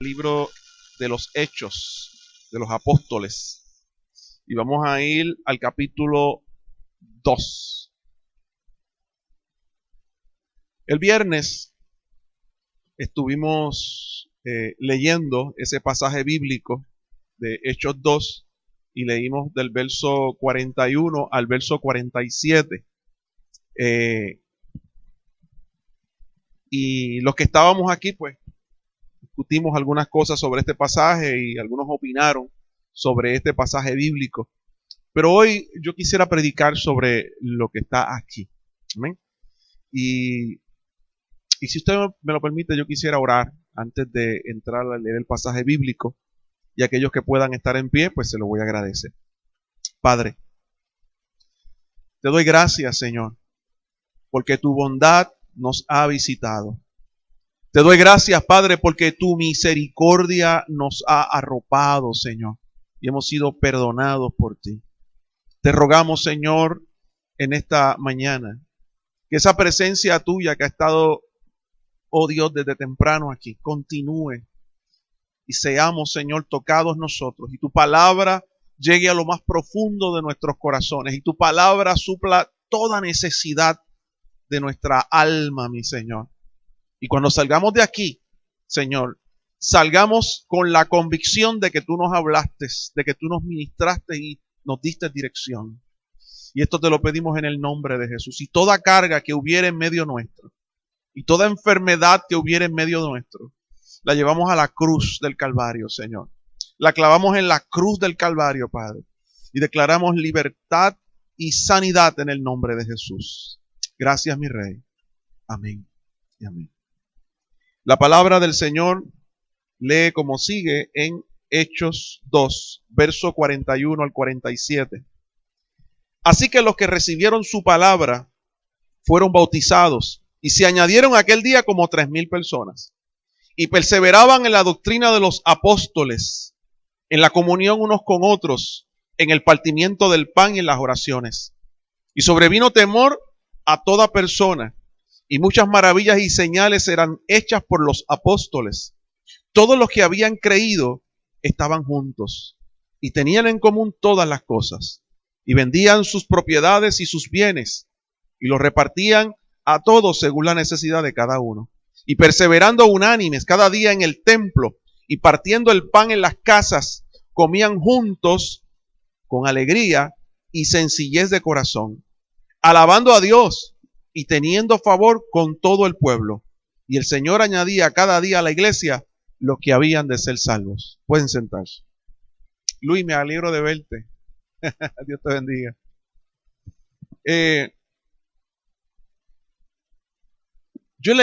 Libro de los Hechos de los Apóstoles y vamos a ir al capítulo 2. El viernes estuvimos leyendo ese pasaje bíblico de Hechos 2 y leímos del verso 41 al verso 47. Y los que estábamos aquí, pues, discutimos algunas cosas sobre este pasaje y algunos opinaron sobre este pasaje bíblico. Pero hoy yo quisiera predicar sobre lo que está aquí. ¿Amén? Y si usted me lo permite, yo quisiera orar antes de entrar a leer el pasaje bíblico. Y aquellos que puedan estar en pie, pues se lo voy a agradecer. Padre, te doy gracias, Señor, porque tu bondad nos ha visitado. Te doy gracias, Padre, porque tu misericordia nos ha arropado, Señor, y hemos sido perdonados por ti. Te rogamos, Señor, en esta mañana, que esa presencia tuya que ha estado, oh Dios, desde temprano aquí, continúe y seamos, Señor, tocados nosotros, y tu palabra llegue a lo más profundo de nuestros corazones, y tu palabra supla toda necesidad de nuestra alma, mi Señor. Y cuando salgamos de aquí, Señor, salgamos con la convicción de que tú nos hablaste, de que tú nos ministraste y nos diste dirección. Y esto te lo pedimos en el nombre de Jesús. Y toda carga que hubiera en medio nuestro, y toda enfermedad que hubiera en medio nuestro, la llevamos a la cruz del Calvario, Señor. La clavamos en la cruz del Calvario, Padre. Y declaramos libertad y sanidad en el nombre de Jesús. Gracias, mi Rey. Amén y amén. La palabra del Señor lee como sigue en Hechos 2, verso 41 al 47. Así que los que recibieron su palabra fueron bautizados y se añadieron aquel día como 3,000 personas. Y perseveraban en la doctrina de los apóstoles, en la comunión unos con otros, en el partimiento del pan y en las oraciones. Y sobrevino temor a toda persona, y muchas maravillas y señales eran hechas por los apóstoles. Todos los que habían creído estaban juntos, y tenían en común todas las cosas, y vendían sus propiedades y sus bienes, y los repartían a todos según la necesidad de cada uno. Y perseverando unánimes cada día en el templo y partiendo el pan en las casas, comían juntos con alegría y sencillez de corazón, alabando a Dios y teniendo favor con todo el pueblo. Y el Señor añadía cada día a la iglesia los que habían de ser salvos. Pueden sentarse. Luis, me alegro de verte. Dios te bendiga. Yo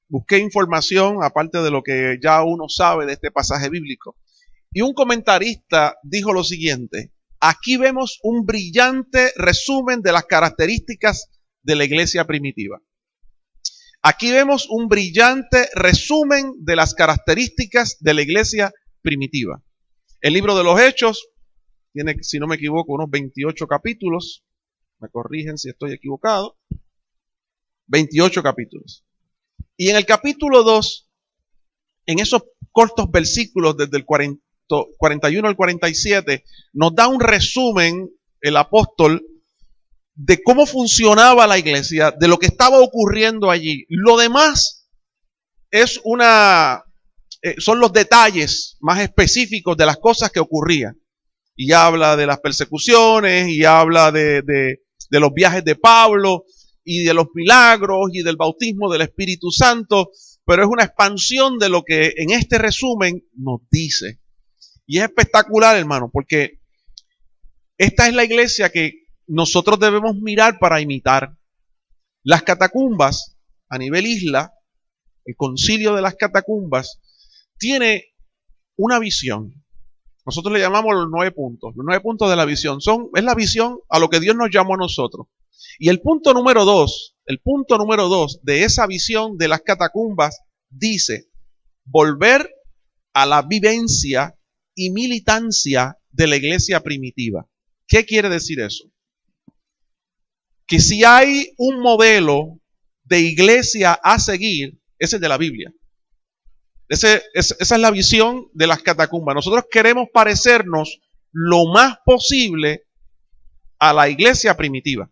busqué información, aparte de lo que ya uno sabe de este pasaje bíblico. Y un comentarista dijo lo siguiente: aquí vemos un brillante resumen de las características de la iglesia primitiva. Aquí vemos un brillante resumen de las características de la iglesia primitiva. El libro de los Hechos tiene, si no me equivoco, unos 28 capítulos. Me corrigen si estoy equivocado. 28 capítulos. Y en el capítulo 2, en esos cortos versículos desde el 41 al 47, nos da un resumen el apóstol de cómo funcionaba la iglesia, de lo que estaba ocurriendo allí. Lo demás es son los detalles más específicos de las cosas que ocurrían. Y habla de las persecuciones, y habla de los viajes de Pablo, y de los milagros, y del bautismo del Espíritu Santo, pero es una expansión de lo que en este resumen nos dice. Y es espectacular, hermano, porque esta es la iglesia que nosotros debemos mirar para imitar. Las catacumbas, a nivel isla, el concilio de las catacumbas, tiene una visión. Nosotros le llamamos los 9 puntos. Los 9 puntos de la visión es la visión a lo que Dios nos llamó a nosotros. Y el punto número 2 de esa visión de las catacumbas dice: volver a la vivencia y militancia de la iglesia primitiva. ¿Qué quiere decir eso? Que si hay un modelo de iglesia a seguir, es el de la Biblia. Esa es la visión de las catacumbas. Nosotros queremos parecernos lo más posible a la iglesia primitiva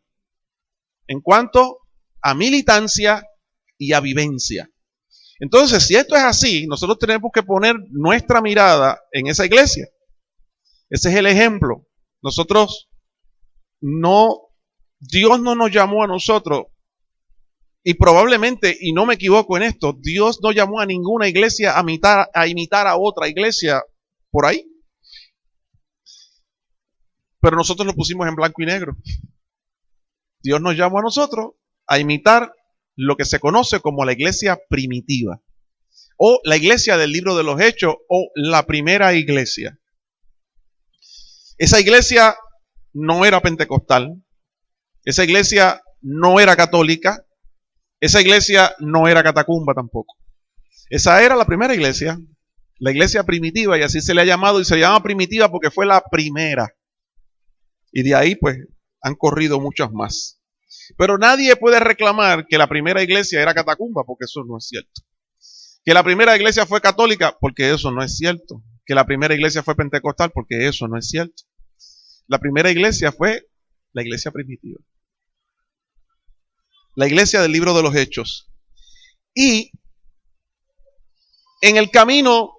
en cuanto a militancia y a vivencia. Entonces, si esto es así, nosotros tenemos que poner nuestra mirada en esa iglesia. Ese es el ejemplo. Nosotros Dios no nos llamó a nosotros, y probablemente, y no me equivoco en esto, Dios no llamó a ninguna iglesia a imitar a otra iglesia por ahí. Pero nosotros lo pusimos en blanco y negro. Dios nos llamó a nosotros a imitar lo que se conoce como la iglesia primitiva, o la iglesia del libro de los Hechos, o la primera iglesia. Esa iglesia no era pentecostal, esa iglesia no era católica, esa iglesia no era catacumba tampoco. Esa era la primera iglesia, la iglesia primitiva, y así se le ha llamado, y se llama primitiva porque fue la primera. Y de ahí pues han corrido muchas más. Pero nadie puede reclamar que la primera iglesia era catacumba, porque eso no es cierto. Que la primera iglesia fue católica, porque eso no es cierto. Que la primera iglesia fue pentecostal, porque eso no es cierto. La primera iglesia fue la iglesia primitiva. La iglesia del libro de los Hechos. Y en el camino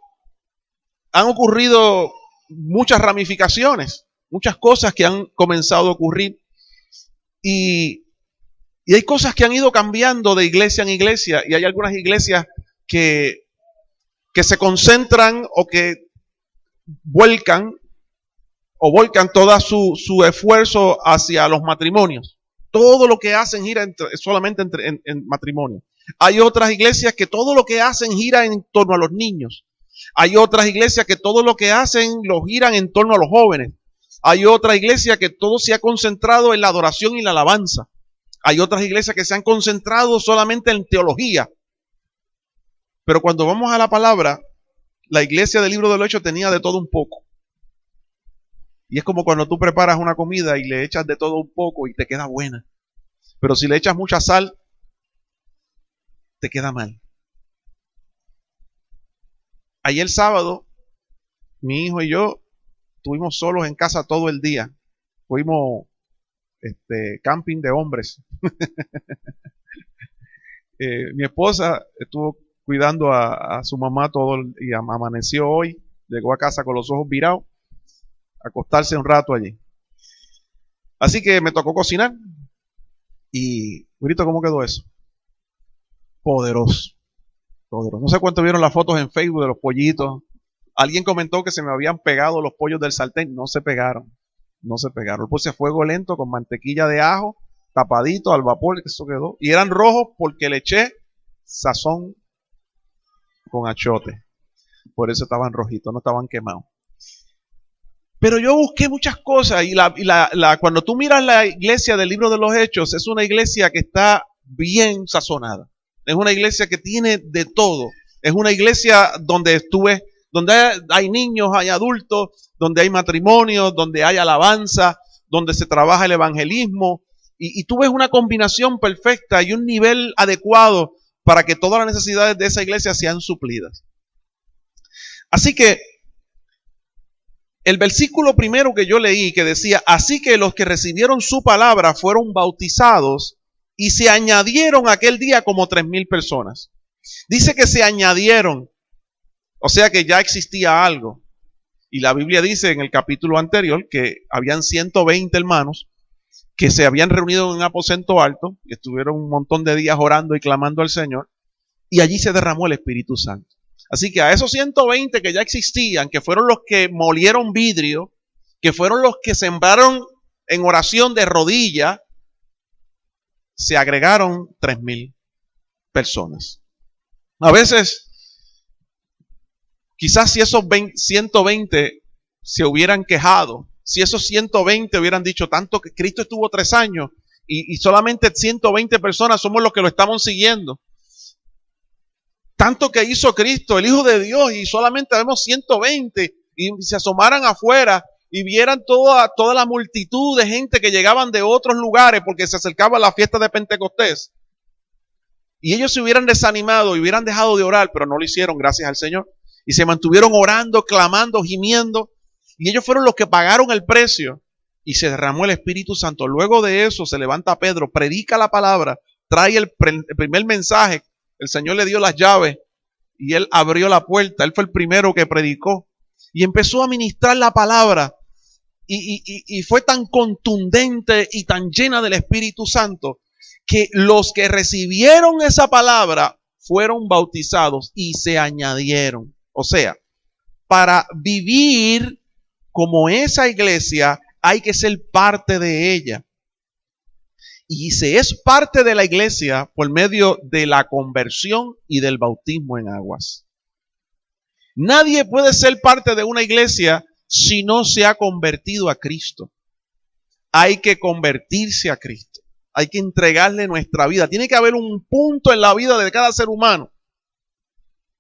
han ocurrido muchas ramificaciones, muchas cosas que han comenzado a ocurrir. Y hay cosas que han ido cambiando de iglesia en iglesia, y hay algunas iglesias que se concentran o que volcan todo su esfuerzo hacia los matrimonios. Todo lo que hacen gira solamente en matrimonio. Hay otras iglesias que todo lo que hacen gira en torno a los niños. Hay otras iglesias que todo lo que hacen lo giran en torno a los jóvenes. Hay otra iglesia que todo se ha concentrado en la adoración y la alabanza. Hay otras iglesias que se han concentrado solamente en teología. Pero cuando vamos a la palabra, la iglesia del libro de los Hechos tenía de todo un poco. Y es como cuando tú preparas una comida y le echas de todo un poco y te queda buena. Pero si le echas mucha sal, te queda mal. Ayer sábado, mi hijo y yo estuvimos solos en casa todo el día. Fuimos camping de hombres. Mi esposa estuvo cuidando a su mamá todo y amaneció hoy. Llegó a casa con los ojos virados, a acostarse un rato allí. Así que me tocó cocinar. Y, Grito, ¿cómo quedó eso? Poderoso. No sé cuánto vieron las fotos en Facebook de los pollitos. Alguien comentó que se me habían pegado los pollos del sartén. No se pegaron. Lo puse a fuego lento con mantequilla de ajo, tapadito al vapor, que eso quedó. Y eran rojos porque le eché sazón con achote. Por eso estaban rojitos, no estaban quemados. Pero yo busqué muchas cosas y cuando tú miras la iglesia del libro de los Hechos, es una iglesia que está bien sazonada. Es una iglesia que tiene de todo. Es una iglesia donde hay niños, hay adultos, donde hay matrimonios, donde hay alabanza, donde se trabaja el evangelismo. Y tú ves una combinación perfecta y un nivel adecuado para que todas las necesidades de esa iglesia sean suplidas. Así que el versículo primero que yo leí, que decía, así que los que recibieron su palabra fueron bautizados y se añadieron aquel día como 3,000 personas. Dice que se añadieron, o sea que ya existía algo. Y la Biblia dice en el capítulo anterior que habían 120 hermanos que se habían reunido en un aposento alto, que estuvieron un montón de días orando y clamando al Señor, y allí se derramó el Espíritu Santo. Así que a esos 120 que ya existían, que fueron los que molieron vidrio, que fueron los que sembraron en oración de rodilla, se agregaron 3,000 personas. A veces, quizás si esos 120 se hubieran quejado, si esos 120 hubieran dicho tanto que Cristo estuvo 3 años y solamente 120 personas somos los que lo estamos siguiendo. Tanto que hizo Cristo, el Hijo de Dios, y solamente vemos 120, y se asomaran afuera y vieran toda la multitud de gente que llegaban de otros lugares porque se acercaba a la fiesta de Pentecostés. Y ellos se hubieran desanimado y hubieran dejado de orar, pero no lo hicieron, gracias al Señor. Y se mantuvieron orando, clamando, gimiendo. Y ellos fueron los que pagaron el precio. Y se derramó el Espíritu Santo. Luego de eso se levanta Pedro, predica la palabra, trae el primer mensaje. El Señor le dio las llaves y él abrió la puerta. Él fue el primero que predicó. Y empezó a ministrar la palabra. Y fue tan contundente y tan llena del Espíritu Santo que los que recibieron esa palabra fueron bautizados y se añadieron. O sea, para vivir como esa iglesia hay que ser parte de ella. Y se es parte de la iglesia por medio de la conversión y del bautismo en aguas. Nadie puede ser parte de una iglesia si no se ha convertido a Cristo. Hay que convertirse a Cristo. Hay que entregarle nuestra vida. Tiene que haber un punto en la vida de cada ser humano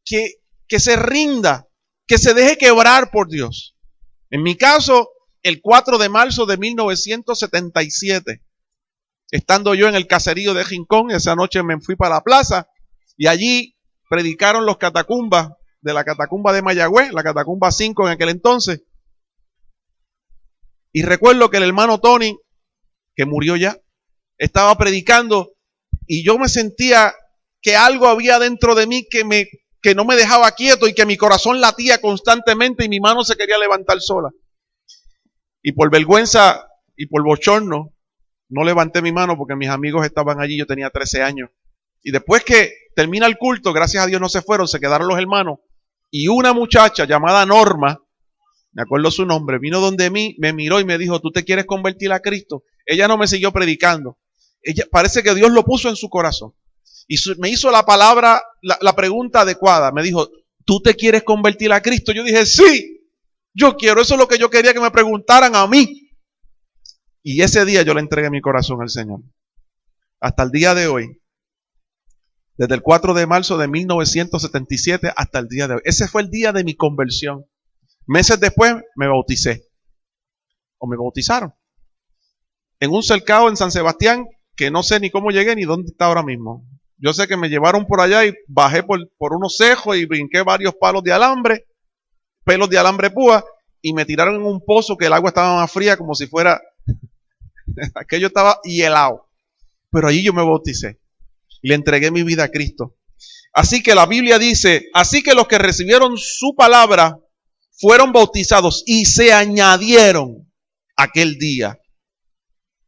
que se rinda, que se deje quebrar por Dios. En mi caso, el 4 de marzo de 1977, estando yo en el caserío de Rincón, esa noche me fui para la plaza y allí predicaron los catacumbas de la catacumba de Mayagüez, la catacumba 5 en aquel entonces. Y recuerdo que el hermano Tony, que murió ya, estaba predicando y yo me sentía que algo había dentro de mí que no me dejaba quieto y que mi corazón latía constantemente y mi mano se quería levantar sola. Y por vergüenza y por bochorno, no levanté mi mano porque mis amigos estaban allí, yo tenía 13 años. Y después que termina el culto, gracias a Dios no se fueron, se quedaron los hermanos. Y una muchacha llamada Norma, me acuerdo su nombre, vino donde mí, me miró y me dijo, ¿tú te quieres convertir a Cristo? Ella no me siguió predicando. Ella, parece que Dios lo puso en su corazón. Y me hizo la pregunta adecuada. Me dijo, ¿tú te quieres convertir a Cristo? Yo dije, sí, yo quiero. Eso es lo que yo quería que me preguntaran a mí. Y ese día yo le entregué mi corazón al Señor. Hasta el día de hoy. Desde el 4 de marzo de 1977 hasta el día de hoy. Ese fue el día de mi conversión. Meses después me bauticé. O me bautizaron. En un cercado en San Sebastián, que no sé ni cómo llegué ni dónde está ahora mismo. Yo sé que me llevaron por allá y bajé por unos cejos y brinqué varios pelos de alambre púa, y me tiraron en un pozo que el agua estaba más fría como si fuera, aquello estaba helado. Pero allí yo me bauticé. Le entregué mi vida a Cristo. Así que la Biblia dice, así que los que recibieron su palabra fueron bautizados y se añadieron aquel día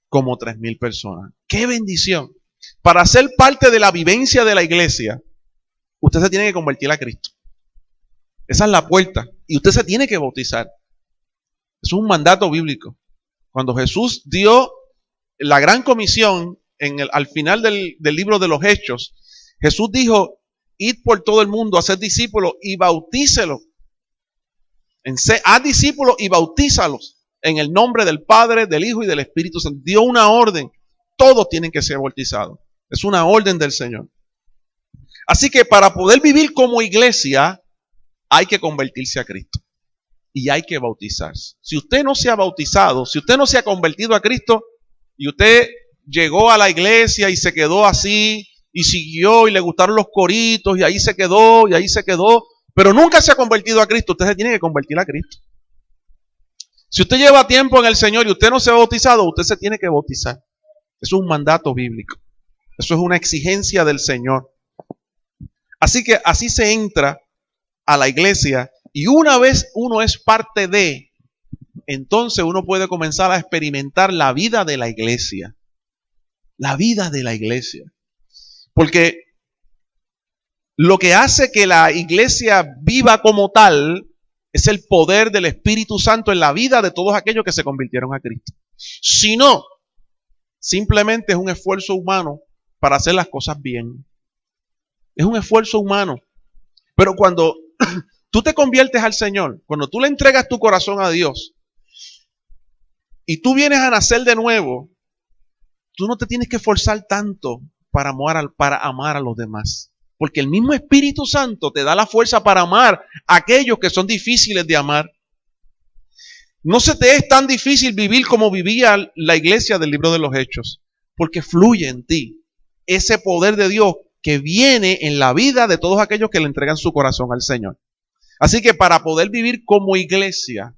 como 3,000 personas. ¡Qué bendición! Para ser parte de la vivencia de la iglesia, usted se tiene que convertir a Cristo. Esa es la puerta. Y usted se tiene que bautizar. Es un mandato bíblico. Cuando Jesús dio la gran comisión al final del libro de los Hechos, Jesús dijo, id por todo el mundo, haced discípulos y bautícelos. Haz discípulos y bautízalos en el nombre del Padre, del Hijo y del Espíritu Santo. Dio una orden. Todos tienen que ser bautizados. Es una orden del Señor. Así que para poder vivir como iglesia, hay que convertirse a Cristo. Y hay que bautizarse. Si usted no se ha bautizado, si usted no se ha convertido a Cristo, y usted llegó a la iglesia y se quedó así, y siguió, y le gustaron los coritos, y ahí se quedó, pero nunca se ha convertido a Cristo, usted se tiene que convertir a Cristo. Si usted lleva tiempo en el Señor y usted no se ha bautizado, usted se tiene que bautizar. Eso es un mandato bíblico. Eso es una exigencia del Señor. Así que así se entra a la iglesia y una vez uno es parte de, entonces uno puede comenzar a experimentar la vida de la iglesia. La vida de la iglesia. Porque lo que hace que la iglesia viva como tal es el poder del Espíritu Santo en la vida de todos aquellos que se convirtieron a Cristo. Si no, simplemente es un esfuerzo humano para hacer las cosas bien. Es un esfuerzo humano. Pero cuando tú te conviertes al Señor, cuando tú le entregas tu corazón a Dios y tú vienes a nacer de nuevo, tú no te tienes que esforzar tanto para amar a los demás. Porque el mismo Espíritu Santo te da la fuerza para amar a aquellos que son difíciles de amar. No se te es tan difícil vivir como vivía la iglesia del libro de los Hechos, porque fluye en ti ese poder de Dios que viene en la vida de todos aquellos que le entregan su corazón al Señor. Así que para poder vivir como iglesia,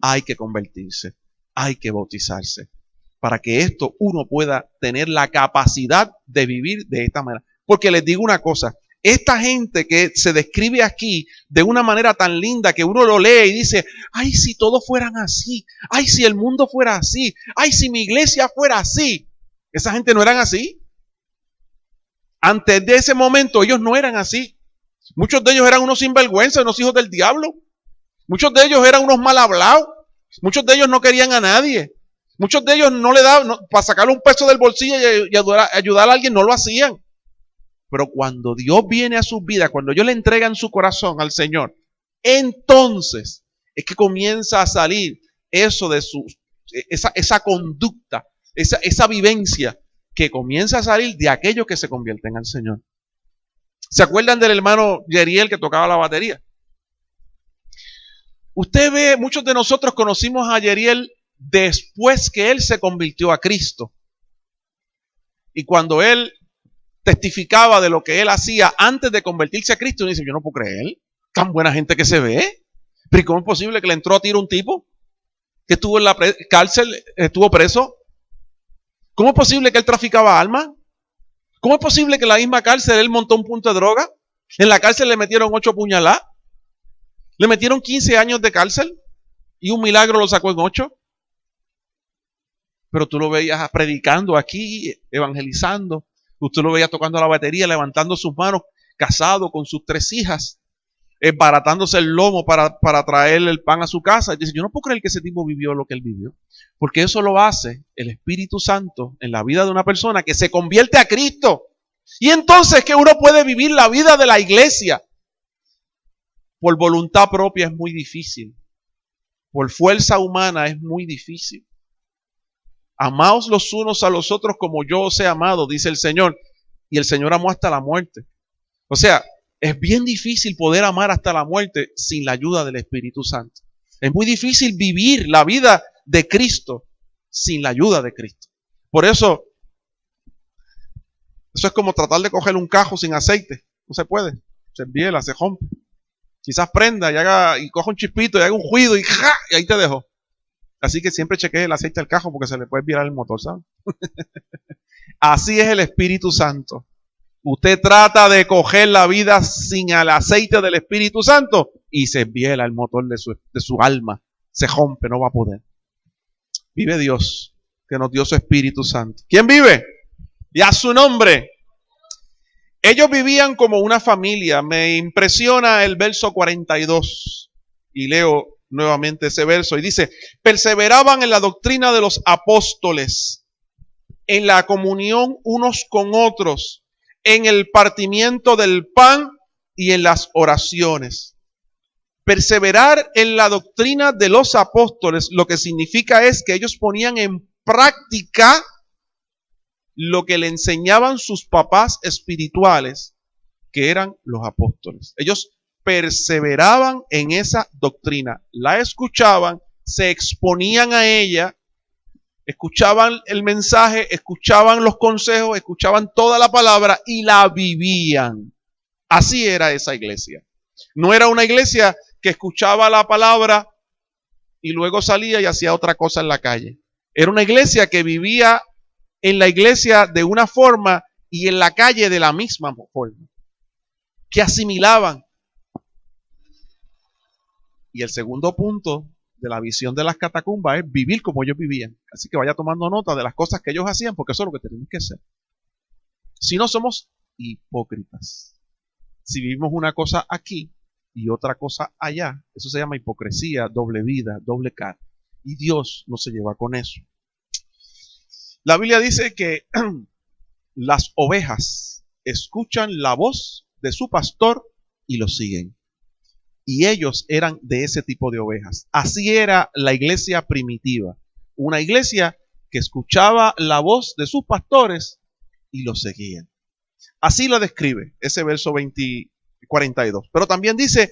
hay que convertirse, hay que bautizarse, para que esto uno pueda tener la capacidad de vivir de esta manera. Porque les digo una cosa, esta gente que se describe aquí de una manera tan linda que uno lo lee y dice, ay, si todos fueran así, ay, si el mundo fuera así, ay, si mi iglesia fuera así. Esa gente no eran así. Antes de ese momento ellos no eran así. Muchos de ellos eran unos sinvergüenzas, unos hijos del diablo. Muchos de ellos eran unos mal hablados. Muchos de ellos no querían a nadie. Muchos de ellos no le daban, para sacarle un peso del bolsillo y ayudar a alguien, no lo hacían. Pero cuando Dios viene a sus vidas, cuando ellos le entregan su corazón al Señor, entonces es que comienza a salir eso de esa conducta, esa vivencia que comienza a salir de aquellos que se convierten al Señor. ¿Se acuerdan del hermano Yeriel que tocaba la batería? Usted ve, muchos de nosotros conocimos a Yeriel después que él se convirtió a Cristo. Y cuando él testificaba de lo que él hacía antes de convertirse a Cristo, uno dice, yo no puedo creer, tan buena gente que se ve. Pero ¿cómo es posible que le entró a tiro un tipo que estuvo en la cárcel, estuvo preso? ¿Cómo es posible que él traficaba armas? ¿Cómo es posible que en la misma cárcel él montó un punto de droga? En la cárcel le metieron 8 puñaladas. Le metieron 15 años de cárcel y un milagro lo sacó en 8. Pero tú lo veías predicando aquí, evangelizando. Usted lo veía tocando la batería, levantando sus manos, casado con sus 3 hijas, baratándose el lomo para traerle el pan a su casa. Y dice, yo no puedo creer que ese tipo vivió lo que él vivió. Porque eso lo hace el Espíritu Santo en la vida de una persona que se convierte a Cristo. Y entonces que uno puede vivir la vida de la iglesia. Por voluntad propia es muy difícil. Por fuerza humana es muy difícil. Amaos los unos a los otros como yo os he amado, dice el Señor. Y el Señor amó hasta la muerte. O sea, es bien difícil poder amar hasta la muerte sin la ayuda del Espíritu Santo. Es muy difícil vivir la vida de Cristo sin la ayuda de Cristo. Por eso es como tratar de coger un cajo sin aceite. No se puede. Se enviela, se rompe. Quizás prenda y coja un chispito y haga un ruido y ahí te dejo. Así que siempre chequee el aceite al cajo porque se le puede virar el motor, ¿sabes? Así es el Espíritu Santo. Usted trata de coger la vida sin el aceite del Espíritu Santo y se viela el motor de su alma. Se rompe, no va a poder. Vive Dios, que nos dio su Espíritu Santo. ¿Quién vive? Y a su nombre. Ellos vivían como una familia. Me impresiona el verso 42. Y leo nuevamente ese verso. Y dice, perseveraban en la doctrina de los apóstoles, en la comunión unos con otros, en el partimiento del pan y en las oraciones. Perseverar en la doctrina de los apóstoles, lo que significa es que ellos ponían en práctica lo que le enseñaban sus papás espirituales, que eran los apóstoles. Ellos perseveraban en esa doctrina, la escuchaban, se exponían a ella, escuchaban el mensaje, escuchaban los consejos, escuchaban toda la palabra y la vivían. Así era esa iglesia. No era una iglesia que escuchaba la palabra y luego salía y hacía otra cosa en la calle. Era una iglesia que vivía en la iglesia de una forma y en la calle de la misma forma, que asimilaban. Y el segundo punto de la visión de las catacumbas es vivir como ellos vivían. Así que vaya tomando nota de las cosas que ellos hacían, porque eso es lo que tenemos que hacer. Si no, somos hipócritas. Si vivimos una cosa aquí y otra cosa allá, eso se llama hipocresía, doble vida, doble cara. Y Dios no se lleva con eso. La Biblia dice que las ovejas escuchan la voz de su pastor y lo siguen. Y ellos eran de ese tipo de ovejas. Así era la iglesia primitiva. Una iglesia que escuchaba la voz de sus pastores y los seguían. Así lo describe ese verso 42. Pero también dice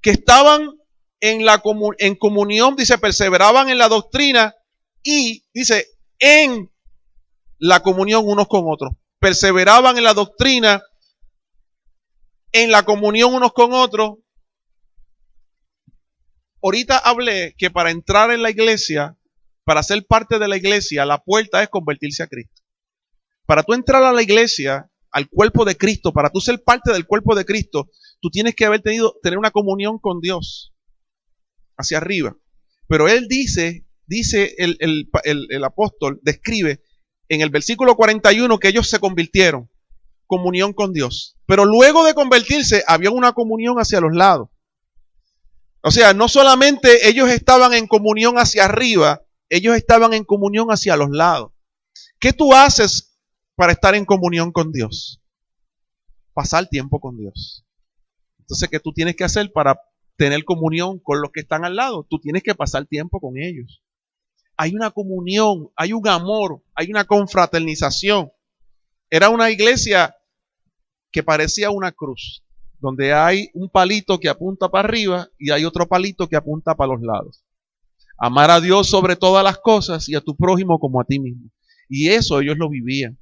que estaban en comunión, dice, perseveraban en la doctrina y dice, en la comunión unos con otros. Perseveraban en la doctrina en la comunión unos con otros. Ahorita hablé que para entrar en la iglesia, para ser parte de la iglesia, la puerta es convertirse a Cristo. Para tú entrar a la iglesia, al cuerpo de Cristo, para tú ser parte del cuerpo de Cristo, tú tienes que tener una comunión con Dios hacia arriba. Pero él dice el apóstol, describe en el versículo 41 que ellos se convirtieron, comunión con Dios. Pero luego de convertirse, había una comunión hacia los lados. O sea, no solamente ellos estaban en comunión hacia arriba, ellos estaban en comunión hacia los lados. ¿Qué tú haces para estar en comunión con Dios? Pasar tiempo con Dios. Entonces, ¿qué tú tienes que hacer para tener comunión con los que están al lado? Tú tienes que pasar tiempo con ellos. Hay una comunión, hay un amor, hay una confraternización. Era una iglesia que parecía una cruz, donde hay un palito que apunta para arriba y hay otro palito que apunta para los lados. Amar a Dios sobre todas las cosas y a tu prójimo como a ti mismo. Y eso ellos lo vivían.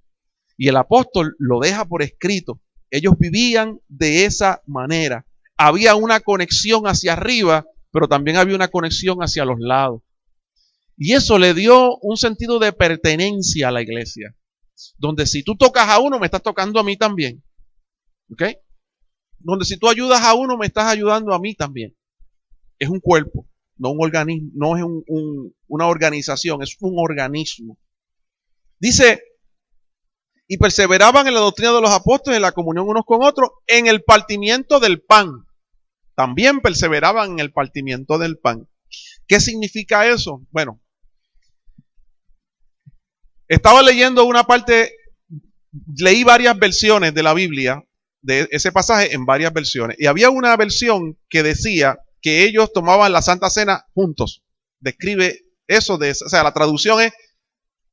Y el apóstol lo deja por escrito. Ellos vivían de esa manera. Había una conexión hacia arriba, pero también había una conexión hacia los lados. Y eso le dio un sentido de pertenencia a la iglesia. Donde si tú tocas a uno, me estás tocando a mí también. ¿Ok? Donde si tú ayudas a uno, me estás ayudando a mí también. Es un cuerpo, no un organismo, no es una organización, es un organismo. Dice, y perseveraban en la doctrina de los apóstoles, en la comunión unos con otros, en el partimiento del pan. También perseveraban en el partimiento del pan. ¿Qué significa eso? Bueno, estaba leyendo una parte, leí varias versiones de la Biblia, de ese pasaje en varias versiones. Y había una versión que decía que ellos tomaban la Santa Cena juntos. Describe eso, o sea, la traducción es,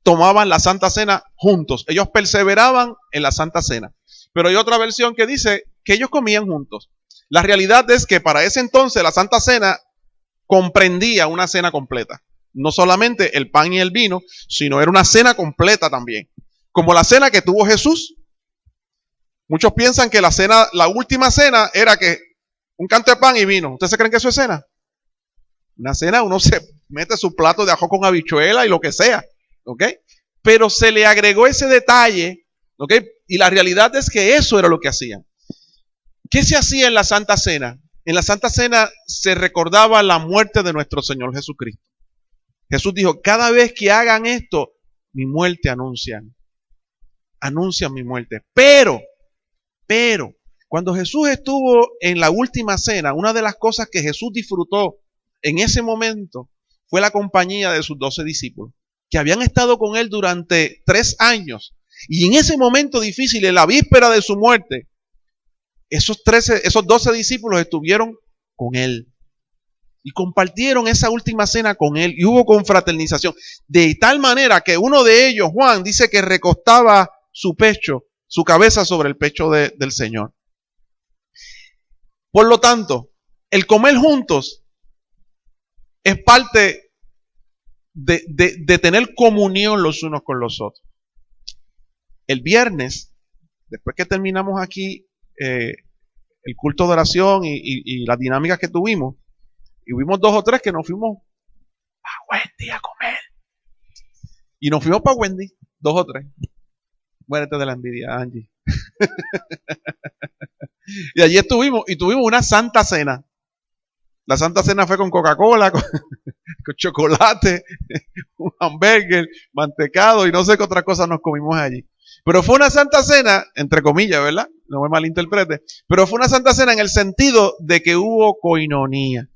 tomaban la Santa Cena juntos. Ellos perseveraban en la Santa Cena. Pero hay otra versión que dice que ellos comían juntos. La realidad es que para ese entonces la Santa Cena comprendía una cena completa. No solamente el pan y el vino, sino era una cena completa también. Como la cena que tuvo Jesús. Muchos piensan que la última cena era que un canto de pan y vino. ¿Ustedes se creen que eso es cena? Una cena, uno se mete su plato de ajo con habichuela y lo que sea. ¿Ok? Pero se le agregó ese detalle. ¿Ok? Y la realidad es que eso era lo que hacían. ¿Qué se hacía en la Santa Cena? En la Santa Cena se recordaba la muerte de nuestro Señor Jesucristo. Jesús dijo, cada vez que hagan esto, mi muerte anuncian. Anuncian mi muerte. Pero, cuando Jesús estuvo en la última cena, una de las cosas que Jesús disfrutó en ese momento fue la compañía de sus 12 discípulos, que habían estado con él durante 3 años. Y en ese momento difícil, en la víspera de su muerte, esos 12 discípulos estuvieron con él. Y compartieron esa última cena con él. Y hubo confraternización. De tal manera que uno de ellos, Juan, dice que recostaba su pecho, su cabeza sobre el pecho del Señor. Por lo tanto, el comer juntos es parte de tener comunión los unos con los otros. El viernes, después que terminamos aquí el culto de oración y las dinámicas que tuvimos, y hubimos 2 o 3 que nos fuimos a Wendy a comer. Y nos fuimos para Wendy, 2 o 3. Muérete de la envidia, Angie. Y allí estuvimos y tuvimos una santa cena. La santa cena fue con Coca-Cola, con chocolate, un hamburger, mantecado y no sé qué otra cosa nos comimos allí. Pero fue una santa cena, entre comillas, ¿verdad? No me malinterprete. Pero fue una santa cena en el sentido de que hubo coinonía,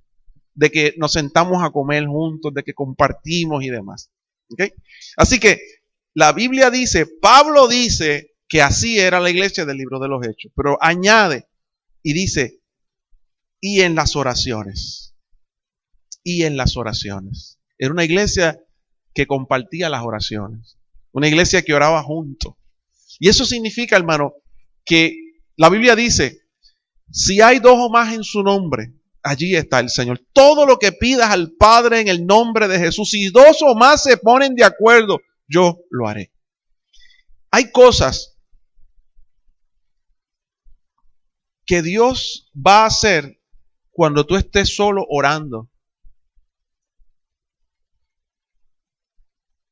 de que nos sentamos a comer juntos, de que compartimos y demás. ¿Okay? Así que la Biblia dice, Pablo dice que así era la iglesia del libro de los Hechos, pero añade y dice, y en las oraciones. Y en las oraciones. Era una iglesia que compartía las oraciones. Una iglesia que oraba juntos. Y eso significa, hermano, que la Biblia dice, si hay 2 o más en su nombre, allí está el Señor. Todo lo que pidas al Padre en el nombre de Jesús, si 2 o más se ponen de acuerdo, yo lo haré. Hay cosas que Dios va a hacer cuando tú estés solo orando.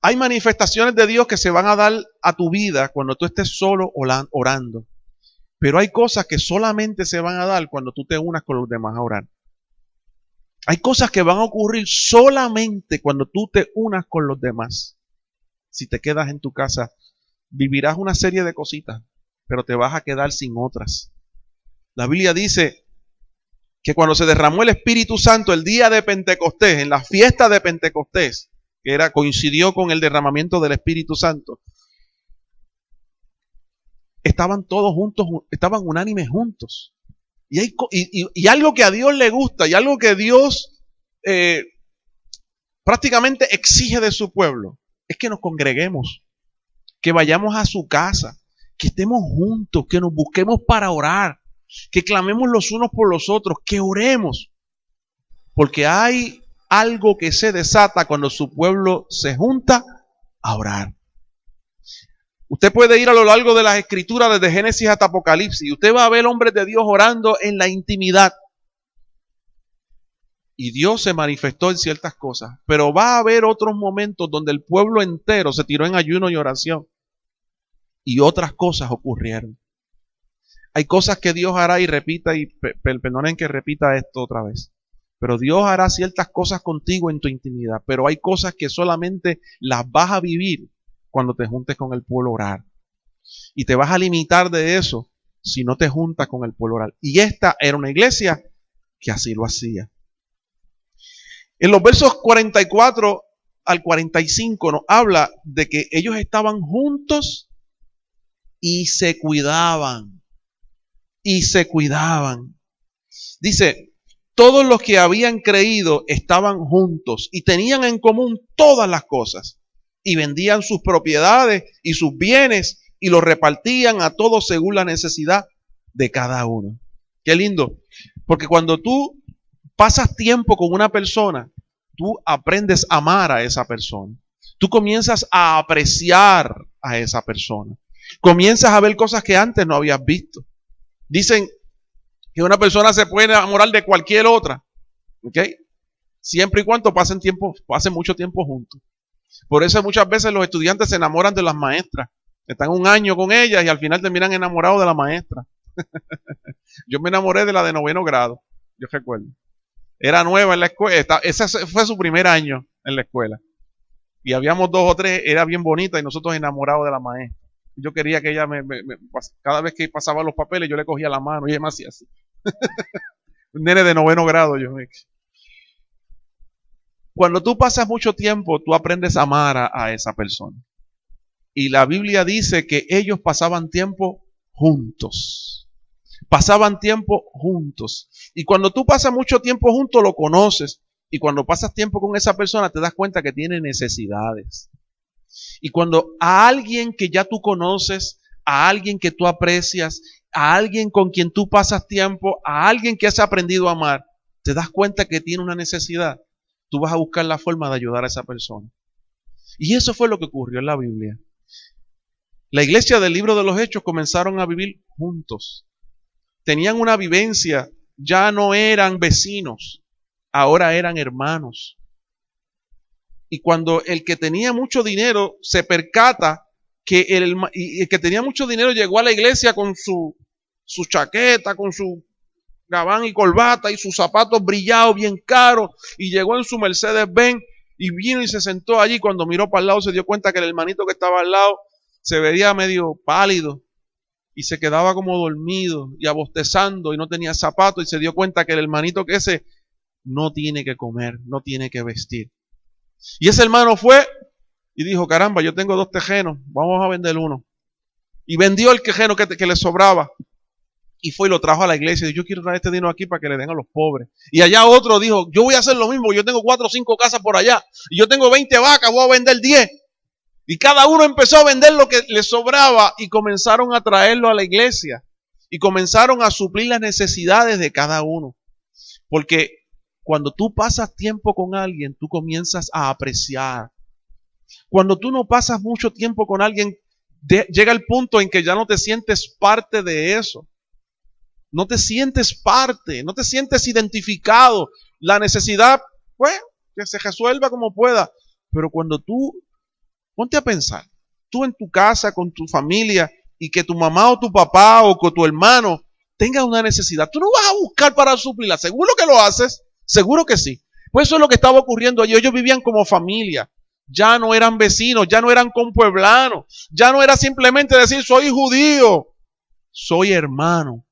Hay manifestaciones de Dios que se van a dar a tu vida cuando tú estés solo orando. Pero hay cosas que solamente se van a dar cuando tú te unas con los demás a orar. Hay cosas que van a ocurrir solamente cuando tú te unas con los demás. Si te quedas en tu casa, vivirás una serie de cositas, pero te vas a quedar sin otras. La Biblia dice que cuando se derramó el Espíritu Santo el día de Pentecostés, en la fiesta de Pentecostés, que coincidió con el derramamiento del Espíritu Santo, estaban todos juntos, estaban unánimes juntos. Y algo que a Dios le gusta, y algo que Dios prácticamente exige de su pueblo, es que nos congreguemos, que vayamos a su casa, que estemos juntos, que nos busquemos para orar, que clamemos los unos por los otros, que oremos. Porque hay algo que se desata cuando su pueblo se junta a orar. Usted puede ir a lo largo de las escrituras desde Génesis hasta Apocalipsis y usted va a ver hombres de Dios orando en la intimidad. Y Dios se manifestó en ciertas cosas, pero va a haber otros momentos donde el pueblo entero se tiró en ayuno y oración y otras cosas ocurrieron. Hay cosas que Dios hará y repita, y perdonen que repita esto otra vez, pero Dios hará ciertas cosas contigo en tu intimidad, pero hay cosas que solamente las vas a vivir cuando te juntes con el pueblo a orar. Y te vas a limitar de eso si no te juntas con el pueblo a orar. Y esta era una iglesia que así lo hacía. En los versos 44 al 45 nos habla de que ellos estaban juntos y se cuidaban. Y se cuidaban. Dice, todos los que habían creído estaban juntos y tenían en común todas las cosas. Y vendían sus propiedades y sus bienes y los repartían a todos según la necesidad de cada uno. Qué lindo. Porque cuando tú pasas tiempo con una persona, tú aprendes a amar a esa persona. Tú comienzas a apreciar a esa persona. Comienzas a ver cosas que antes no habías visto. Dicen que una persona se puede enamorar de cualquier otra, ¿ok? Siempre y cuando pasen mucho tiempo juntos. Por eso muchas veces los estudiantes se enamoran de las maestras. Están un año con ellas y al final terminan enamorados de la maestra. Yo me enamoré de la de 9º grado, yo recuerdo. Era nueva en la escuela, ese fue su primer año en la escuela. Y habíamos 2 o 3, era bien bonita y nosotros enamorados de la maestra. Yo quería que ella cada vez que pasaba los papeles yo le cogía la mano y ella me hacía así. Un nene de 9º grado. Cuando tú pasas mucho tiempo, tú aprendes a amar a esa persona. Y la Biblia dice que ellos pasaban tiempo juntos. Pasaban tiempo juntos. Y cuando tú pasas mucho tiempo juntos, lo conoces. Y cuando pasas tiempo con esa persona, te das cuenta que tiene necesidades. Y cuando a alguien que ya tú conoces, a alguien que tú aprecias, a alguien con quien tú pasas tiempo, a alguien que has aprendido a amar, te das cuenta que tiene una necesidad, tú vas a buscar la forma de ayudar a esa persona. Y eso fue lo que ocurrió en la Biblia. La iglesia del libro de los Hechos comenzaron a vivir juntos. Tenían una vivencia, ya no eran vecinos, ahora eran hermanos. Y cuando el que tenía mucho dinero se percata que el que tenía mucho dinero llegó a la iglesia con su chaqueta, con su gabán y corbata y sus zapatos brillados bien caros, y llegó en su Mercedes-Benz y vino y se sentó allí. Cuando miró para el lado se dio cuenta que el hermanito que estaba al lado se veía medio pálido y se quedaba como dormido y abostezando y no tenía zapatos, y se dio cuenta que el hermanito que ese no tiene que comer, no tiene que vestir. Y ese hermano fue y dijo, caramba, yo tengo 2 tejenos, vamos a vender uno. Y vendió el tejeno que le sobraba. Y fue y lo trajo a la iglesia. Y dijo, yo quiero traer este dinero aquí para que le den a los pobres. Y allá otro dijo, yo voy a hacer lo mismo, yo tengo 4 o 5 casas por allá. Y yo tengo 20 vacas, voy a vender 10. Y cada uno empezó a vender lo que le sobraba y comenzaron a traerlo a la iglesia. Y comenzaron a suplir las necesidades de cada uno. Porque cuando tú pasas tiempo con alguien, tú comienzas a apreciar. Cuando tú no pasas mucho tiempo con alguien, llega el punto en que ya no te sientes parte de eso. no te sientes parte, no te sientes identificado. La necesidad, pues, que se resuelva como pueda. Pero cuando tú, ponte a pensar, tú en tu casa, con tu familia, y que tu mamá o tu papá o con tu hermano tenga una necesidad, tú no vas a buscar para suplirla. Seguro que lo haces, seguro que sí. Pues eso es lo que estaba ocurriendo allí. Ellos vivían como familia. Ya no eran vecinos, ya no eran compueblanos, ya no era simplemente decir soy judío, soy hermano,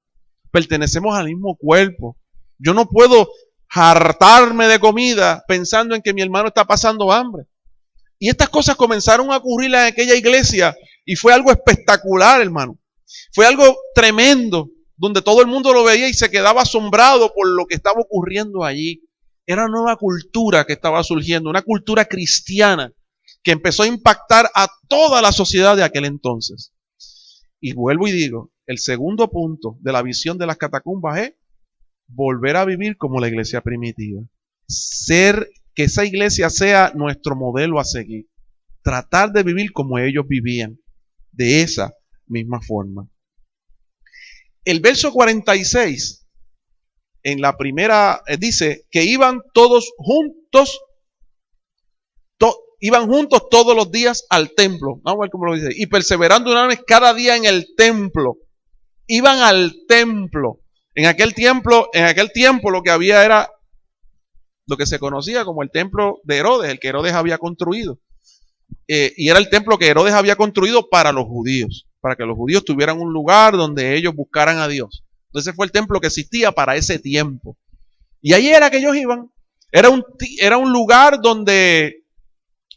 pertenecemos al mismo cuerpo. Yo no puedo hartarme de comida pensando en que mi hermano está pasando hambre. Y estas cosas comenzaron a ocurrir en aquella iglesia y fue algo espectacular, hermano. Fue algo tremendo, donde todo el mundo lo veía y se quedaba asombrado por lo que estaba ocurriendo allí. Era una nueva cultura que estaba surgiendo, una cultura cristiana que empezó a impactar a toda la sociedad de aquel entonces. Y vuelvo y digo, el segundo punto de la visión de las catacumbas es volver a vivir como la iglesia primitiva. Que esa iglesia sea nuestro modelo a seguir. Tratar de vivir como ellos vivían, de esa misma forma. El verso 46 en la primera dice que iban todos juntos, iban juntos todos los días al templo. Vamos a ver cómo lo dice. Y perseverando una vez cada día en el templo. Iban al templo. En aquel tiempo lo que había era lo que se conocía como el templo de Herodes, el que Herodes había construido. Y era el templo que Herodes había construido para los judíos, para que los judíos tuvieran un lugar donde ellos buscaran a Dios. Entonces fue el templo que existía para ese tiempo. Y ahí era que ellos iban. Era un lugar donde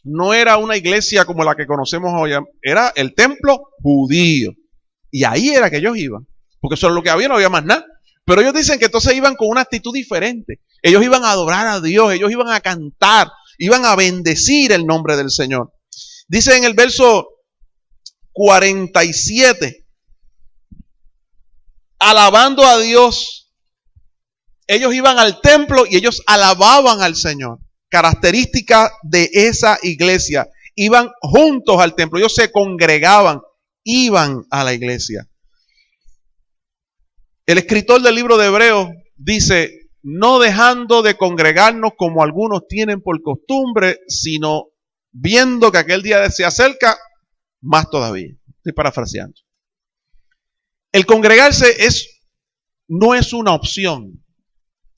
no era una iglesia como la que conocemos hoy, era el templo judío. Y ahí era que ellos iban, porque eso es lo que había, no había más nada. Pero ellos dicen que entonces iban con una actitud diferente. Ellos iban a adorar a Dios, ellos iban a cantar, iban a bendecir el nombre del Señor. Dice en el verso 47, alabando a Dios. Ellos iban al templo y ellos alababan al Señor. Característica de esa iglesia. Iban juntos al templo, ellos se congregaban, iban a la iglesia. El escritor del libro de Hebreos dice, no dejando de congregarnos como algunos tienen por costumbre, sino viendo que aquel día se acerca, más todavía. Estoy parafraseando. El congregarse no es una opción,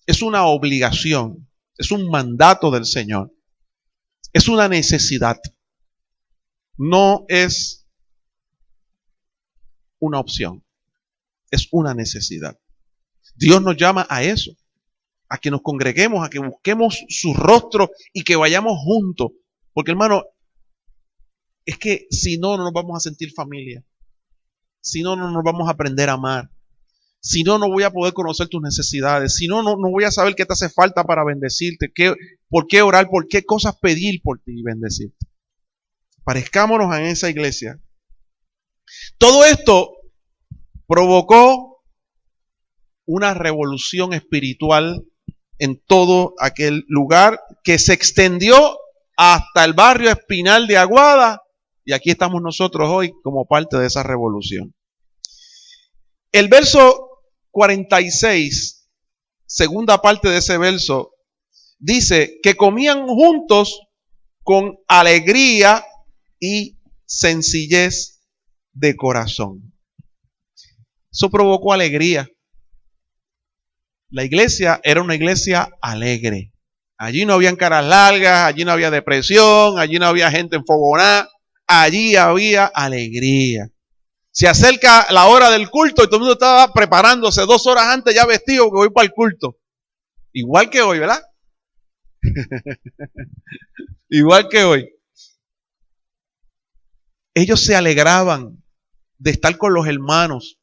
es una obligación, es un mandato del Señor, es una necesidad, no es una opción, es una necesidad. Dios nos llama a eso, a que nos congreguemos, a que busquemos su rostro y que vayamos juntos, porque hermano, es que si no, no nos vamos a sentir familia, si no, no nos vamos a aprender a amar. Si no, no voy a poder conocer tus necesidades. Si no, no voy a saber qué te hace falta para bendecirte. Por qué orar, por qué cosas pedir por ti y bendecirte. Parezcámonos en esa iglesia. Todo esto provocó una revolución espiritual en todo aquel lugar que se extendió hasta el barrio Espinal de Aguada. Y aquí estamos nosotros hoy como parte de esa revolución. El verso 46, segunda parte de ese verso, dice que comían juntos con alegría y sencillez de corazón. Eso provocó alegría. La iglesia era una iglesia alegre. Allí no habían caras largas, allí no había depresión, allí no había gente enfogonada, allí había alegría. Se acerca la hora del culto y todo el mundo estaba preparándose 2 horas antes ya vestido que voy para el culto. Igual que hoy, ¿verdad? Igual que hoy. Ellos se alegraban de estar con los hermanos.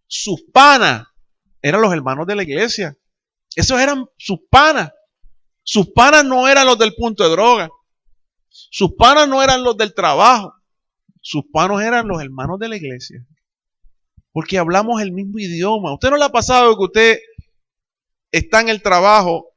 Sus panas eran los hermanos de la iglesia. Esos eran sus panas. Sus panas no eran los del punto de droga. Sus panas no eran los del trabajo. Sus panos eran los hermanos de la iglesia. Porque hablamos el mismo idioma. ¿Usted no le ha pasado que usted está en el trabajo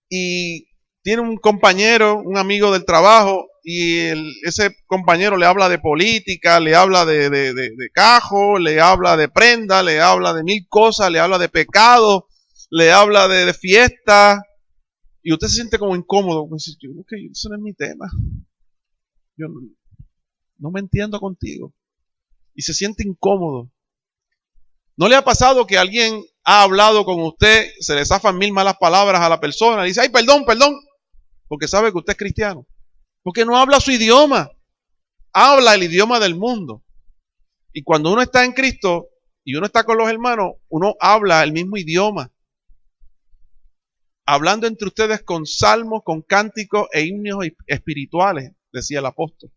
y tiene un compañero, un amigo del trabajo, ese compañero le habla de política, le habla de cajo, le habla de prenda, le habla de mil cosas, le habla de pecado, le habla de fiesta, y usted se siente como incómodo. Pues, ok, eso no es mi tema. Yo no me entiendo contigo. Y se siente incómodo. ¿No le ha pasado que alguien ha hablado con usted, se le zafan mil malas palabras a la persona, y dice, ay, perdón, porque sabe que usted es cristiano? Porque no habla su idioma, habla el idioma del mundo. Y cuando uno está en Cristo y uno está con los hermanos, uno habla el mismo idioma. Hablando entre ustedes con salmos, con cánticos e himnos espirituales, decía el apóstol.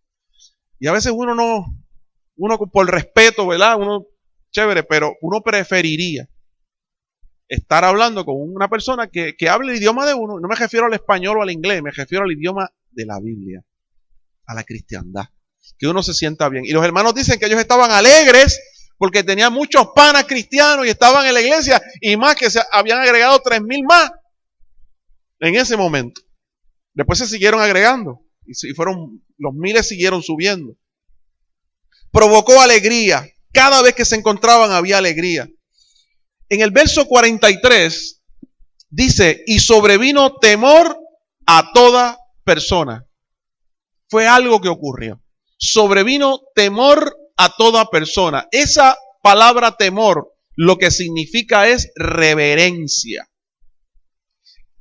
Y a veces uno por respeto, ¿verdad? Uno, chévere, pero uno preferiría estar hablando con una persona que hable el idioma de uno. No me refiero al español o al inglés, me refiero al idioma de la Biblia, a la cristiandad, que uno se sienta bien. Y los hermanos dicen que ellos estaban alegres porque tenían muchos panas cristianos y estaban en la iglesia, y más que se habían agregado 3,000 más en ese momento. Después se siguieron agregando y los miles siguieron subiendo. Provocó alegría. Cada vez que se encontraban había alegría. En el verso 43 dice, y sobrevino temor a toda persona. Fue algo que ocurrió. Sobrevino temor a toda persona. Esa palabra temor lo que significa es reverencia.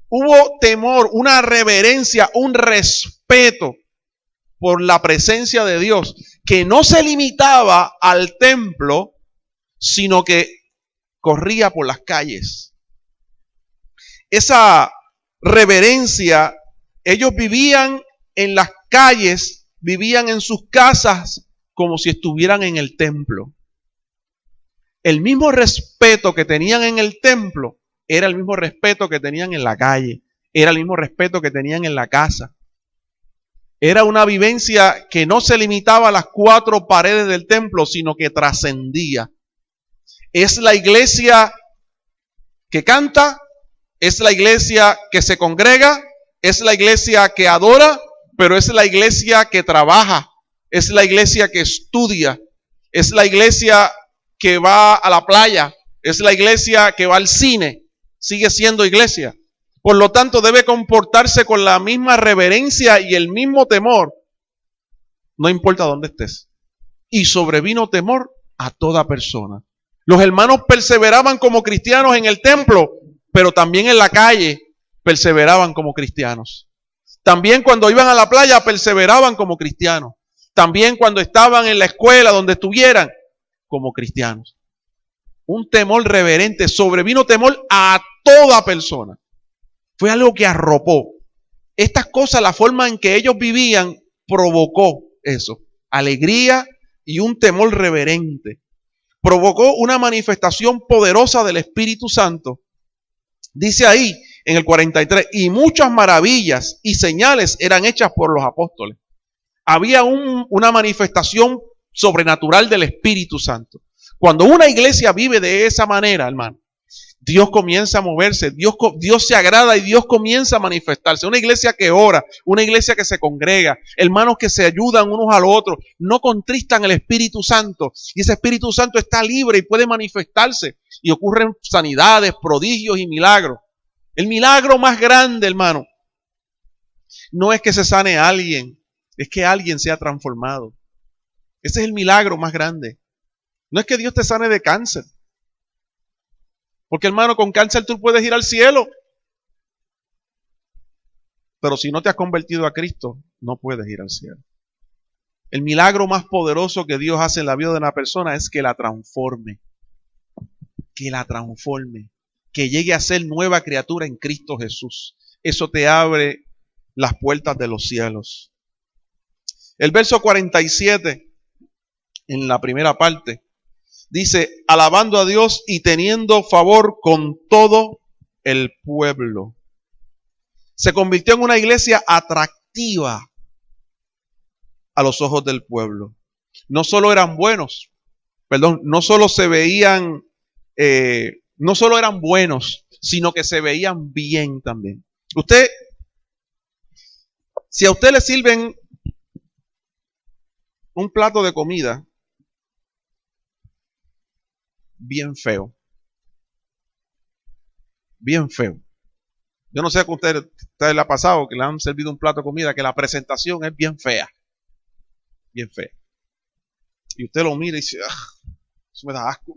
Hubo temor, una reverencia, un respeto por la presencia de Dios, que no se limitaba al templo, sino que corría por las calles. Esa reverencia, ellos vivían en las calles, vivían en sus casas como si estuvieran en el templo. El mismo respeto que tenían en el templo era el mismo respeto que tenían en la calle, era el mismo respeto que tenían en la casa. Era una vivencia que no se limitaba a las 4 paredes del templo, sino que trascendía. Es la iglesia que canta, es la iglesia que se congrega, es la iglesia que adora, pero es la iglesia que trabaja, es la iglesia que estudia, es la iglesia que va a la playa, es la iglesia que va al cine, sigue siendo iglesia. Por lo tanto, debe comportarse con la misma reverencia y el mismo temor, no importa dónde estés. Y sobrevino temor a toda persona. Los hermanos perseveraban como cristianos en el templo, pero también en la calle perseveraban como cristianos. También cuando iban a la playa perseveraban como cristianos. También cuando estaban en la escuela, donde estuvieran, como cristianos. Un temor reverente, sobrevino temor a toda persona. Fue algo que arropó. Estas cosas, la forma en que ellos vivían, provocó eso. Alegría y un temor reverente. Provocó una manifestación poderosa del Espíritu Santo. Dice ahí en el 43, y muchas maravillas y señales eran hechas por los apóstoles. Había una manifestación sobrenatural del Espíritu Santo. Cuando una iglesia vive de esa manera, hermano, Dios comienza a moverse, Dios se agrada y Dios comienza a manifestarse. Una iglesia que ora, una iglesia que se congrega, hermanos que se ayudan unos a los otros, no contristan el Espíritu Santo. Y ese Espíritu Santo está libre y puede manifestarse. Y ocurren sanidades, prodigios y milagros. El milagro más grande, hermano, no es que se sane a alguien, es que alguien sea transformado. Ese es el milagro más grande. No es que Dios te sane de cáncer. Porque, hermano, con cáncer tú puedes ir al cielo. Pero si no te has convertido a Cristo, no puedes ir al cielo. El milagro más poderoso que Dios hace en la vida de una persona es que la transforme. Que la transforme. Que llegue a ser nueva criatura en Cristo Jesús. Eso te abre las puertas de los cielos. El verso 47, en la primera parte, dice, alabando a Dios y teniendo favor con todo el pueblo. Se convirtió en una iglesia atractiva a los ojos del pueblo. No solo eran buenos, no solo se veían, no solo eran buenos, sino que se veían bien también. Si a usted le sirven un plato de comida bien feo, bien feo. Yo no sé a ustedes le ha pasado que le han servido un plato de comida que la presentación es bien fea, bien fea. Y usted lo mira y dice, eso me da asco.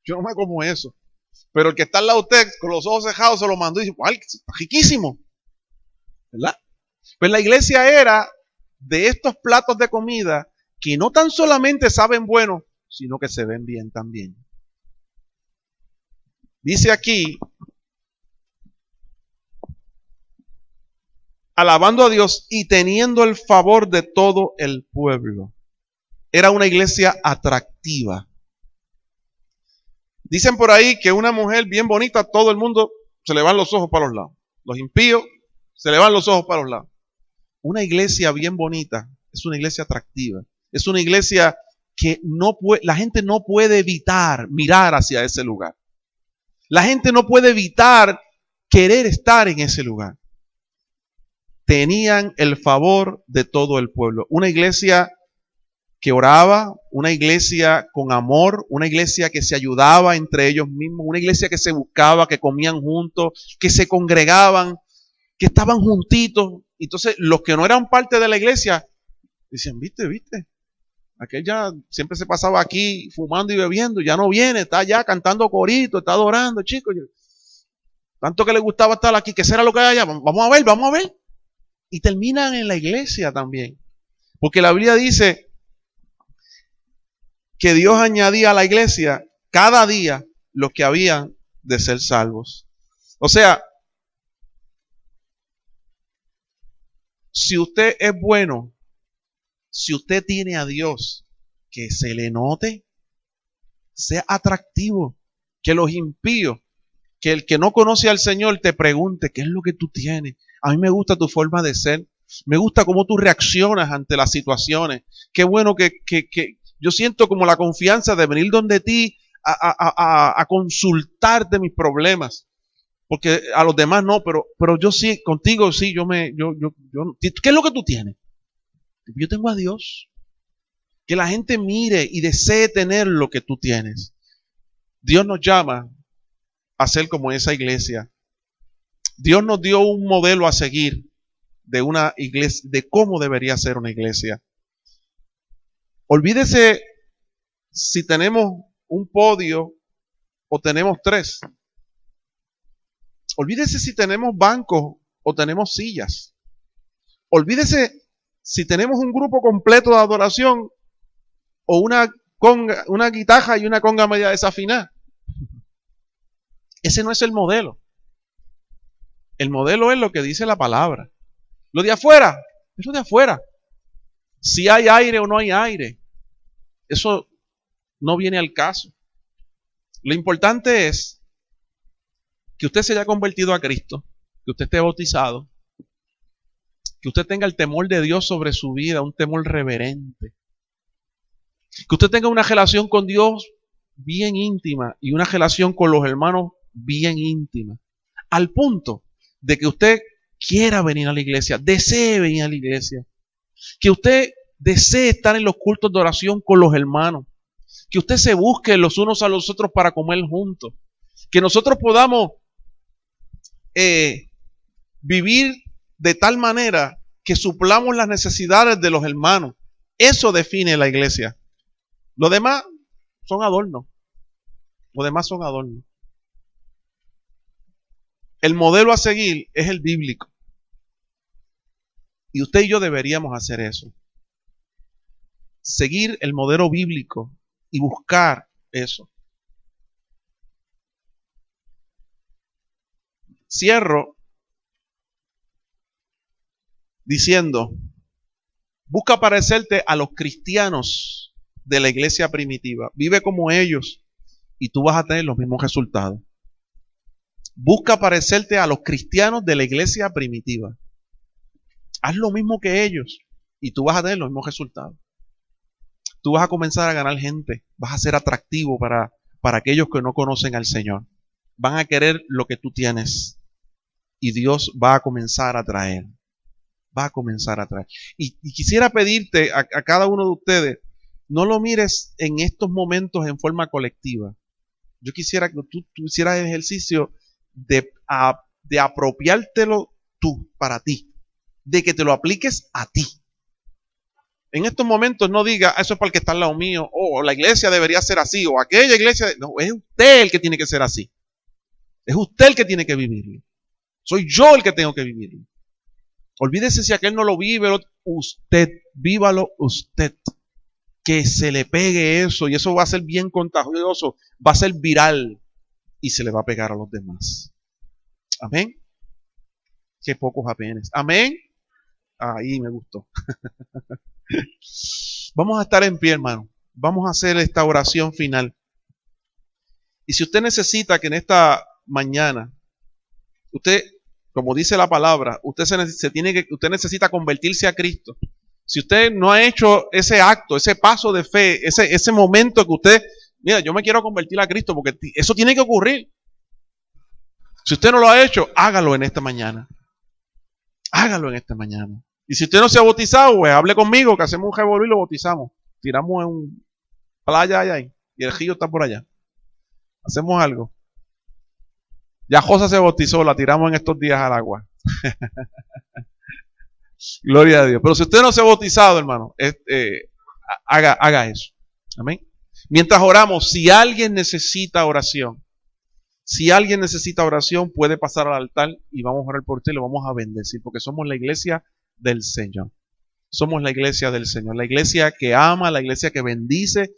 Yo no me como eso. Pero el que está al lado de usted con los ojos cejados se lo mandó y dice, ¡ay, está riquísimo! ¿Verdad? Pues la iglesia era de estos platos de comida que no tan solamente saben bueno, sino que se ven bien también. Dice aquí, alabando a Dios y teniendo el favor de todo el pueblo. Era una iglesia atractiva. Dicen por ahí que una mujer bien bonita, todo el mundo se le van los ojos para los lados. Los impíos se le van los ojos para los lados. Una iglesia bien bonita es una iglesia atractiva. Es una iglesia que la gente no puede evitar mirar hacia ese lugar. La gente no puede evitar querer estar en ese lugar. Tenían el favor de todo el pueblo. Una iglesia que oraba, una iglesia con amor, una iglesia que se ayudaba entre ellos mismos, una iglesia que se buscaba, que comían juntos, que se congregaban, que estaban juntitos. Entonces, los que no eran parte de la iglesia, decían, viste, aquel ya siempre se pasaba aquí fumando y bebiendo, ya no viene, está allá cantando corito, está adorando, chicos. Tanto que le gustaba estar aquí, ¿qué será lo que hay allá? Vamos a ver. Y terminan en la iglesia también. Porque la Biblia dice que Dios añadía a la iglesia cada día los que habían de ser salvos. O sea, si usted es bueno, si usted tiene a Dios, que se le note, sea atractivo, que los impíos, que el que no conoce al Señor te pregunte, ¿qué es lo que tú tienes? A mí me gusta tu forma de ser, me gusta cómo tú reaccionas ante las situaciones, qué bueno que yo siento como la confianza de venir donde ti a consultarte mis problemas, porque a los demás no, pero yo sí, contigo sí, ¿qué es lo que tú tienes? Yo tengo a Dios. Que la gente mire y desee tener lo que tú tienes. Dios nos llama a ser como esa iglesia. Dios nos dio un modelo a seguir de una iglesia, de cómo debería ser una iglesia. Olvídese si tenemos un podio o tenemos 3. Olvídese si tenemos bancos o tenemos sillas. Olvídese si tenemos un grupo completo de adoración o una guitarra y una conga media desafinada. Ese no es el modelo. El modelo es lo que dice la palabra. Lo de afuera, es lo de afuera. Si hay aire o no hay aire, eso no viene al caso. Lo importante es que usted se haya convertido a Cristo, que usted esté bautizado, que usted tenga el temor de Dios sobre su vida, un temor reverente. Que usted tenga una relación con Dios bien íntima y una relación con los hermanos bien íntima. Al punto de que usted quiera venir a la iglesia, desee venir a la iglesia. Que usted desee estar en los cultos de oración con los hermanos. Que usted se busque los unos a los otros para comer juntos. Que nosotros podamos vivir de tal manera que suplamos las necesidades de los hermanos. Eso define la iglesia. Lo demás son adornos. Lo demás son adornos. El modelo a seguir es el bíblico. Y usted y yo deberíamos hacer eso. Seguir el modelo bíblico y buscar eso. Cierro diciendo, busca parecerte a los cristianos de la iglesia primitiva. Vive como ellos y tú vas a tener los mismos resultados. Busca parecerte a los cristianos de la iglesia primitiva. Haz lo mismo que ellos y tú vas a tener los mismos resultados. Tú vas a comenzar a ganar gente. Vas a ser atractivo para aquellos que no conocen al Señor. Van a querer lo que tú tienes y Dios va a comenzar a traer. va a comenzar a traer. Y quisiera pedirte a cada uno de ustedes, no lo mires en estos momentos en forma colectiva. Yo quisiera que tú hicieras el ejercicio de apropiártelo tú, para ti, de que te lo apliques a ti. En estos momentos no diga, eso es para el que está al lado mío, o la iglesia debería ser así, o aquella iglesia. No, es usted el que tiene que ser así. Es usted el que tiene que vivirlo. Soy yo el que tengo que vivirlo. Olvídese si aquel no lo vive, usted, vívalo usted. Que se le pegue eso, y eso va a ser bien contagioso, va a ser viral, y se le va a pegar a los demás. Amén. Qué pocos apenas. Amén. Ahí me gustó. Vamos a estar en pie, hermano. Vamos a hacer esta oración final. Y si usted necesita que en esta mañana, usted, como dice la palabra, usted necesita convertirse a Cristo. Si usted no ha hecho ese acto, ese paso de fe, ese momento que usted, mira, yo me quiero convertir a Cristo, porque eso tiene que ocurrir. Si usted no lo ha hecho, hágalo en esta mañana. Hágalo en esta mañana. Y si usted no se ha bautizado, pues hable conmigo, que hacemos un revolú y lo bautizamos. Tiramos en un playa allá y el río está por allá. Hacemos algo. Ya Josa se bautizó, la tiramos en estos días al agua. Gloria a Dios. Pero si usted no se ha bautizado, hermano, haga eso. Amén. Mientras oramos, si alguien necesita oración, puede pasar al altar y vamos a orar por usted y lo vamos a bendecir, porque somos la iglesia del Señor. Somos la iglesia del Señor, la iglesia que ama, la iglesia que bendice,